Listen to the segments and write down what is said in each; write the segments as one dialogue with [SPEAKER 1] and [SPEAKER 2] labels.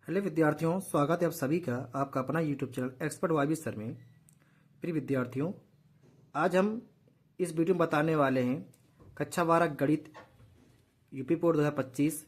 [SPEAKER 1] Hello विद्यार्थियों, स्वागत है आप सभी का आपका अपना YouTube channel expert YB sir में। प्रिय विद्यार्थियों, आज हम इस वीडियो में बताने वाले हैं कक्षा 12 गणित यूपी बोर्ड 2025।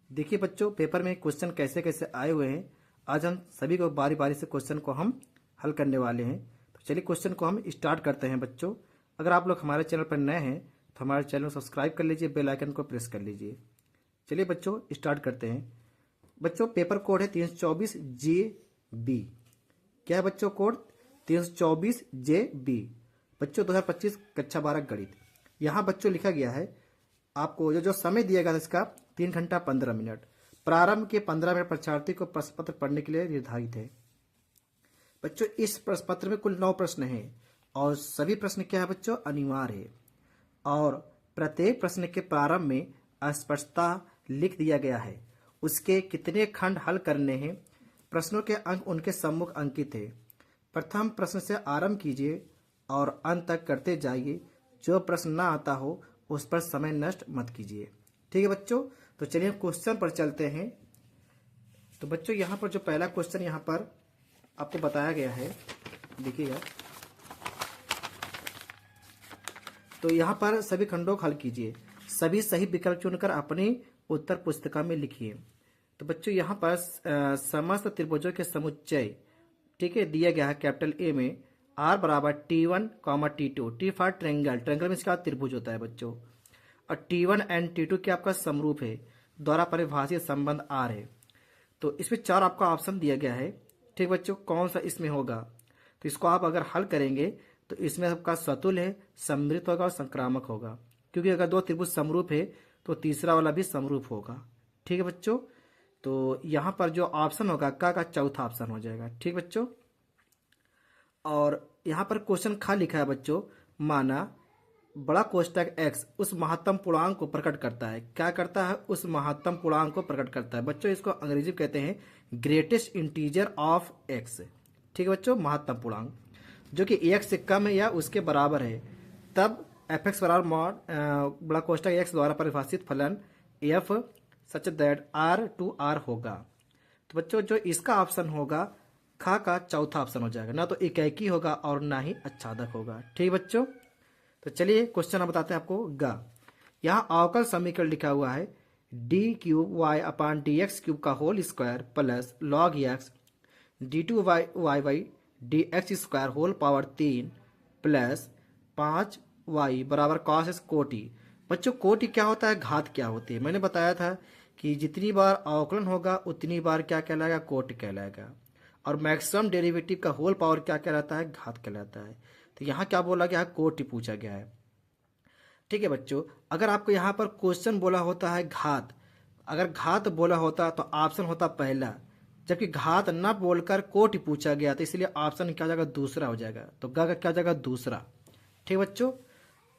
[SPEAKER 1] देखिए बच्चों, पेपर में क्वेश्चन कैसे कैसे आए हुए हैं। आज हम सभी को बारी बारी से क्वेश्चन को हम हल करने वाले हैं। तो चलिए क्वेश्चन को हम स्टार्ट करते हैं। बच्चों, अगर आप लोग हमारे चैनल पर नए हैं तो हमारे चैनल को सब्सक्राइब कर लीजिए, बेल आइकन को प्रेस कर लीजिए। चलिए बच्चों स्टार्ट करते हैं। बच्चों पेपर कोड है 324 JB। क्या है बच्चों कोड? 324 JB। बच्चों 2025 कक्षा 12 गणित। यहाँ बच्चों लिखा गया है आपको जो समय दिया गया था इसका 3 घंटा 15 मिनट। प्रारंभ के 15 मिनट परीक्षार्थी को प्रश्न पत्र पढ़ने के लिए निर्धारित है। बच्चों इस प्रश्न पत्र में कुल 9 प्रश्न हैं और सभी प्रश्न क्या है बच्चों? अनिवार्य है। और प्रत्येक प्रश्न के प्रारंभ में अस्पष्टता लिख दिया गया है। उसके कितने खंड हल करने हैं, प्रश्नों के अंक उनके सम्मुख अंकित है। प्रथम प्रश्न से आरंभ कीजिए और अंत तक करते जाइए। जो प्रश्न ना आता हो उस पर समय नष्ट मत कीजिए। ठीक है बच्चों, तो चलिए हम क्वेश्चन पर चलते हैं। तो बच्चों यहाँ पर जो पहला क्वेश्चन यहाँ पर आपको बताया गया है, देखिएगा। तो यहाँ पर सभी खंडों को हल कीजिए। सभी सही विकल्प चुनकर अपनी उत्तर पुस्तिका में लिखिए। तो बच्चों यहाँ पर समस्त त्रिभुजों के समुच्चय, ठीक है, दिया गया है कैपिटल ए में R बराबर T1, T2। T for triangle, triangle में इसका त्रिभुज होता है बच्चों। और T1 एंड T2 के आपका समरूप है, द्वारा परिभाषित संबंध R है। तो इसमें 4 आपका ऑप्शन दिया गया है। ठीक बच्चों, कौन सा इसमें होगा? तो इसको आप अगर हल करेंगे तो इसमें आपका सतुल है, सम्मिलित होगा और संक्रामक होगा। क्योंकि अगर 2 त्रिभुज समरूप है तो तीसरा वाला भी समरूप होगा। ठीक है बच्चों, तो यहाँ पर जो ऑप्शन होगा का चौथा ऑप्शन हो जाएगा। ठीक बच्चों, और यहाँ पर क्वेश्चन खा लिखा है बच्चों, माना बड़ा कोष्टक x उस महत्तम पूर्णांक को प्रकट करता है। क्या करता है? उस महत्तम पूर्णांक को प्रकट करता है। बच्चों इसको अंग्रेजी में कहते हैं ग्रेटेस्ट इंटीजर ऑफ x। ठीक है बच्चों, महत्तम पूर्णांक जो कि x से कम है या उसके बराबर है, तब f(x) बराबर मॉड बड़ा कोष्टक x द्वारा परिभाषित फलन f सच दैट R होगा। तो बच्चों जो इसका ऑप्शन होगा खा का चौथा ऑप्शन हो जाएगा। ना तो इकैकी होगा और ना ही अच्छादक होगा। ठीक बच्चों, तो चलिए क्वेश्चन हम बताते हैं आपको गा। यहाँ अवकल समीकरण लिखा हुआ है d3y/dx³ का whole square plus log x d2y/dx² whole power 3 plus 5y बराबर cos s कोटि। बच्चों कोटि क्या होता है, घात क्या होती है? मैंने बताया था कि जितनी बार अवकलन होगा उतनी बार क्या कहलाएगा? कोटि कहलाएगा। और मैक्सिमम डेरिवेटिव का होल पावर क्या कहलाता है? घात कहलाता है। तो यहाँ क्या बोला गया है? कोटि पूछा गया है। ठीक है बच्चों, अगर आपको यहाँ पर क्वेश्चन बोला होता है घात, अगर घात बोला होता तो ऑप्शन होता पहला, जबकि घात न बोलकर कोटि पूछा गया तो इसलिए ऑप्शन क्या जाएगा? दूसरा हो जाएगा। तो गा का क्या जाएगा? दूसरा। ठीक बच्चों,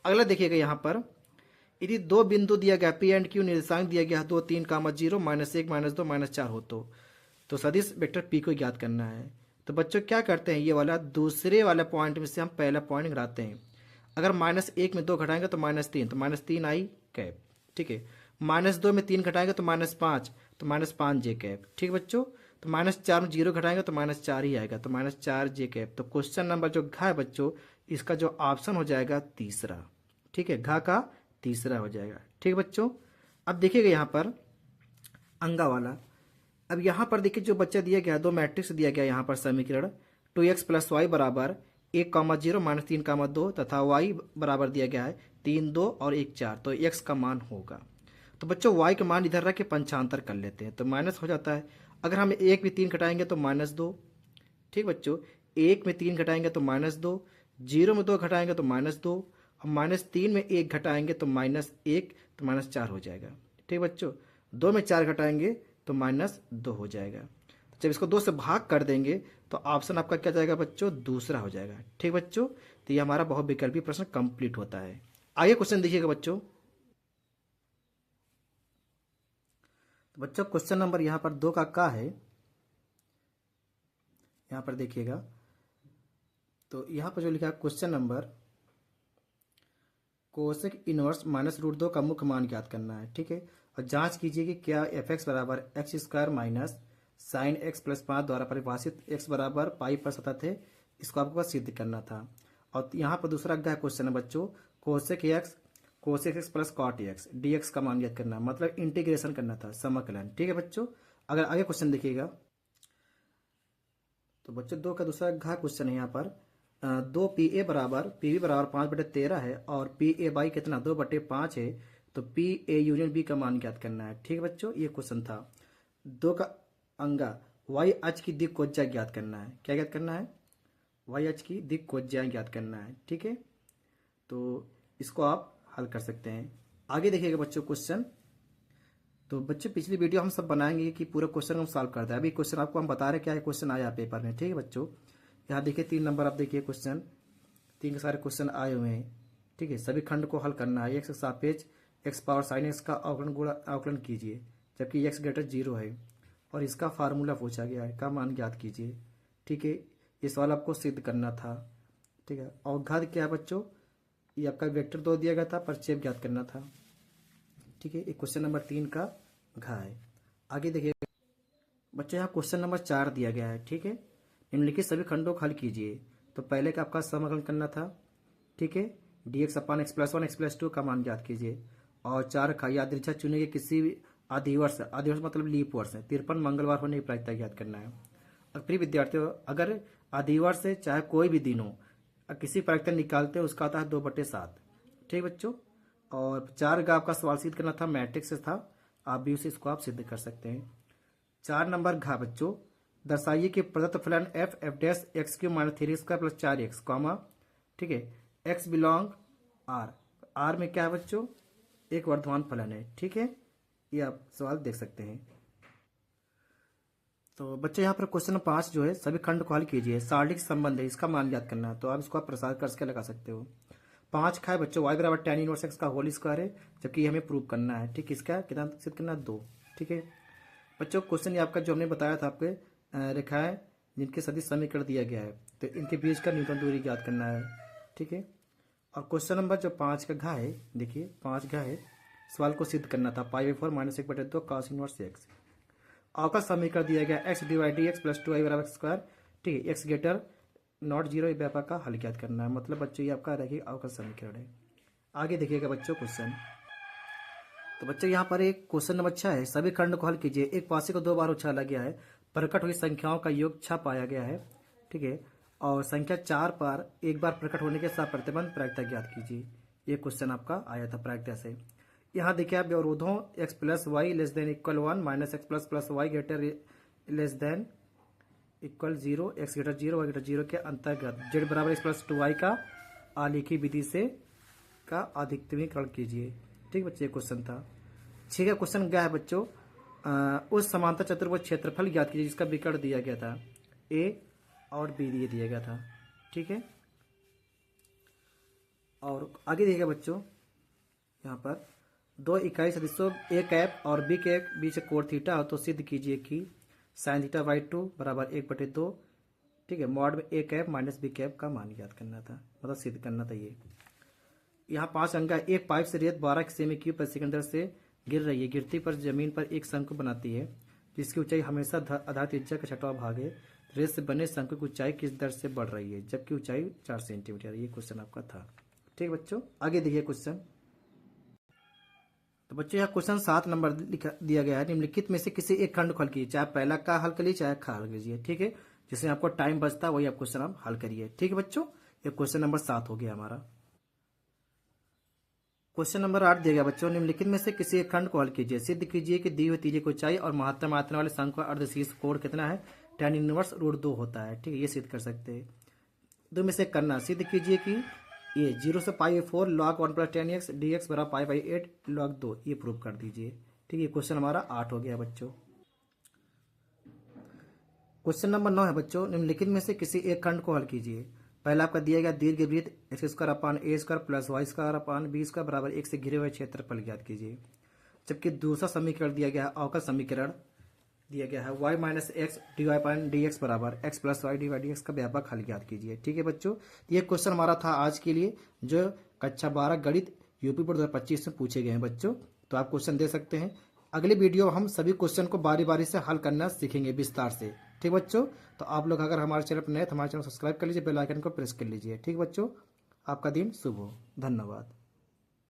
[SPEAKER 1] अगला देखिएगा यहाँ पर यदि 2 बिंदु दिया गया P एंड Q, निर्देशांक दिया गया 2, 3, -0, -1, -2, -4 हो तो सदिश वेक्टर P को ज्ञात करना है। तो बच्चों क्या करते हैं, ये वाला दूसरे वाले पॉइंट में से हम पहला पॉइंट घटाते हैं। अगर -1 में 2 घटाएंगे तो -3, तो -3 आई कैप। ठीक है, -2 में 3 घटाएंगे तो -5, तो -5 J कैप। ठीक बच्चों, तो -4 में 0 घटाएंगे तो -4 ही आएगा, तो -4 J कैप। तो क्वेश्चन नंबर जो घा है बच्चों, इसका जो ऑप्शन हो जाएगा तीसरा। ठीक है, घा का तीसरा हो जाएगा। ठीक बच्चों, अब देखिएगा यहाँ पर अंगा वाला। अब यहाँ पर देखिए जो बच्चा दिया गया, 2 मैट्रिक्स दिया गया यहाँ पर समीकरण 2x + y बराबर 1,0 -3,2 तथा y बराबर दिया गया है 3, 2 और 1, 4। तो x का मान होगा। तो बच्चों y का मान इधर रख के पंचांतर कर लेते हैं तो माइनस हो जाता है। अगर हम 1 में 3 घटाएंगे तो -2। ठीक बच्चों, 1 में 3 घटाएंगे तो -2, 0 में 2 घटाएंगे तो -2 और -3 में 1 घटाएंगे तो -1, तो -4 हो जाएगा। ठीक बच्चों, 2 में 4 घटाएंगे तो -2 हो जाएगा। तो जब इसको 2 से भाग कर देंगे तो ऑप्शन आपका क्या जाएगा बच्चों? दूसरा हो जाएगा। ठीक बच्चों, तो ये हमारा बहुविकल्पी प्रश्न कंप्लीट होता है। आगे क्वेश्चन देखिएगा बच्चों। तो बच्चों क्वेश्चन नंबर यहाँ पर 2 का है, यहाँ पर देखिएगा। तो यहाँ पर जो लिखा है क्वेश्चन नंबर कोसेक इनवर्स -√2 का मुख्य मान ज्ञात करना है। ठीक है, और जांच कीजिए कि क्या f(x) बराबर x² साइन एक्स प्लस 5 द्वारा परिभाषित एक्स बराबर पाई पर सतत है, इसको आपको बस सिद्ध करना था। और यहाँ पर दूसरा क्या क्वेश्चन है बच्चों, cosec x plus cot x d x का मान ज्ञात करना, मतलब इंटीग्रेशन करना था, समाकलन। ठीक है बच्चों, अगर आगे क्वेश्चन देखिएगा तो बच्चों 2 का दूसरा घा क्वेश्चन है यहाँ पर। 2 पी ए बराबर पी बी बराबर 5/13 है और पी ए बाई कितना 2/5 है, तो पी ए यूनियन बी का मान ज्ञात करना है। ठीक है बच्चों, ये क्वेश्चन था। 2 का अंगा वाई अक्ष की दिक् कोज्या ज्ञात करना है। क्या ज्ञात करना है, वाई अक्ष की दिक् कोज्या ज्ञात करना है। ठीक है, तो इसको आप हल कर सकते हैं। आगे देखिएगा बच्चों क्वेश्चन, तो बच्चों पिछली वीडियो हम सब बनाएंगे कि पूरा क्वेश्चन हम सॉल्व करते हैं। अभी क्वेश्चन आपको हम बता रहे हैं क्या है क्वेश्चन आया पेपर में। ठीक है बच्चों, यहाँ देखिए 3 नंबर, आप देखिए क्वेश्चन 3 के सारे क्वेश्चन आए हुए हैं। ठीक है, सभी खंड को हल करना है। एक्स के सापेक्ष एक्स पावर साइन एक्स का अवकलन कीजिए जबकि एक्स ग्रेटर 0 है और इसका फार्मूला पूछा गया है, का मान ज्ञात कीजिए। ठीक है, ये सवाल आपको सिद्ध करना था। ठीक है, अवघात क्या है बच्चों, ये आपका वेक्टर 2 दिया गया था, परिच्छेद ज्ञात करना था। ठीक है, ये क्वेश्चन नंबर 3 का घा है। आगे देखिए बच्चों, यहाँ क्वेश्चन नंबर 4 दिया गया है। ठीक है, निम्नलिखित सभी खंडों को हल कीजिए। तो पहले का आपका समाकलन करना था। ठीक है, डी एक्स अपान एक्स प्लस 1 एक्स प्लस 2 का मान ज्ञात कीजिए। और 4 का यादृच्छा चुने गए किसी भी आदिवर्ष मतलब लीप वर्ष है 53 मंगलवार होने की प्रायिकता ज्ञात करना है। और प्रिय विद्यार्थियों, अगर आदिवर्ष से चाहे कोई भी दिन हो, किसी प्रायिकता निकालते हैं उसका आता है 2/7। ठीक है बच्चों, और 4 का आपका सवाल सिद्ध करना था, मैट्रिक्स से था, आप भी उसे इसको आप सिद्ध कर सकते हैं। 4 नंबर घा बच्चों, दर्शाइए कि प्रदत्त फलन F dash x Q minus 3x² plus 4x comma, ठीक है, एक्स बिलोंग आर। आर में क्या है बच्चों, एक वर्धमान फलन है। ठीक है, ये आप सवाल देख सकते हैं। तो बच्चों यहाँ पर क्वेश्चन 5 जो है, सभी खंड को हल कीजिए, सारणिक संबंध है, इसका मान ज्ञात करना है। तो आप इसको आप प्रसार करके लगा सकते हो। 5 का है बच्चों, y बराबर tan इनवर्स x का होल स्क्वायर है, जबकि ये हमें प्रूव करना है। ठीक, इसका कितना सिद्ध करना है 2। ठीक है बच्चों, क्वेश्चन ये आपका जो हमने बताया था आपके रेखाएं जिनके सदिश समीकरण दिया गया है, तो इनके बीच का न्यूटन दूरी ज्ञात करना है। ठीक है, और क्वेश्चन नंबर जो 5 का घा है, देखिए 5 घा है, सवाल को सिद्ध करना था π/4 - 1/2 cos इनवर्स x। अवकल समीकरण दिया गया x / प्लस 2i बराबर स्क्वायर। ठीक है, एक्स ग्रेटर नॉट 0 व्यापक का हल ज्ञात करना है। मतलब बच्चों ये आपका रैखिक अवकल समीकरण है। आगे देखिएगा बच्चों क्वेश्चन, तो बच्चों यहाँ पर एक क्वेश्चन नंबर 6 है, सभी खंड को हल कीजिए। एक पासे को 2 बार उछाला गया है, प्रकट हुई संख्याओं का योग 6 पाया गया है। ठीक है, और संख्या 4 पर एक बार प्रकट होने के साथ प्रतिबंध प्रायिकता ज्ञात कीजिए। ये क्वेश्चन आपका आया था प्रायिकता से। यहाँ देखिए आप अवरोधों x plus y less than equal 1 minus x plus y greater less than equal 0, x greater 0 y greater 0 के अंतर्गत z बराबर x प्लस 2y का आलेखी विधि से का अधिकतमीकरण कीजिए। ठीक बच्चे, क्वेश्चन था। 6 का क्वेश्चन क्या है बच्चों, उस समांतर चतुर्भुज क्षेत्रफल ज्ञात कीजिए जिसका विकर्ण दिया गया था a और b दिया गया था। ठीक है, और आगे देखिएगा बच्चों, यहाँ पर 2 इकाई सदिशों a कैप और b के बीच कोण थीटा हो तो सिद्ध कीजिए कि साइन थीटा बाई 2 बराबर 1/2। ठीक है, मॉड में a cap minus b cap का मान ज्ञात करना था, मतलब सिद्ध करना था। ये यहाँ 5 अंक, एक पाइप से रेत 12 सेमी क्यूब प्रति सेकंड दर से गिर रही है। गिरती पर जमीन पर एक शंकु बनाती है जिसकी ऊंचाई हमेशा आधार त्रिज्या का 6वां भाग है। रेत से बने शंकु की ऊंचाई किस दर से बढ़ रही है जबकि ऊंचाई 4 सेंटीमीटर। ये क्वेश्चन आपका था। ठीक बच्चों, आगे देखिए क्वेश्चन, तो बच्चों यहाँ क्वेश्चन 7 नंबर दिया गया है, निम्नलिखित में से किसी एक खंड को हल कीजिए, चाहे पहला का हल करिए चाहे खा हल कीजिए। ठीक है, जिसमें आपको टाइम बचता है वही आप क्वेश्चन आप हल करिए। ठीक है बच्चों, ये क्वेश्चन नंबर 7 हो गया हमारा। क्वेश्चन नंबर 8 दिया गया बच्चों, निम्नलिखित में से किसी एक खंड को हल कीजिए, सिद्ध कीजिए कि दी हुई त्रिज्या की ऊंचाई और महत्तम आयतन वाले शंकु का अर्धशीर्ष कोण कितना है, tan इनवर्स √2 होता है। ठीक है, ये सिद्ध कर सकते हैं। 2 में से करना, सिद्ध कीजिए कि ये 0 से π/4 log 1 + tan x dx बराबर π/8 log 2, ये प्रूव कर दीजिए। ठीक है, क्वेश्चन हमारा 8 हो गया बच्चों। क्वेश्चन नंबर 9 है बच्चों, निम्नलिखित में से किसी एक खंड को हल कीजिए। पहला आपका दिया गया दीर्घवृत्त x² + a² + y² बराबर 1 से घिरे हुए क्षेत्रफल ज्ञात कीजिए। जबकि दूसरा समीकरण दिया गया है, अवकल समीकरण दिया गया है y - x dy/dx बराबर x + y dy/dx का व्यापक हल ज्ञात कीजिए। ठीक है बच्चों, ये क्वेश्चन हमारा था आज के लिए, जो कक्षा 12 गणित यूपी बोर्ड 2025 में पूछे गए हैं बच्चों। तो आप क्वेश्चन दे सकते हैं। अगली वीडियो हम सभी क्वेश्चन को बारी बारी से हल करना सीखेंगे विस्तार से। ठीक बच्चों, तो आप लोग अगर हमारे चैनल पर नए तो हमारे चैनल सब्सक्राइब कर लीजिए, बेल आइकन को प्रेस कर लीजिए। ठीक बच्चों, आपका दिन शुभ हो। धन्यवाद।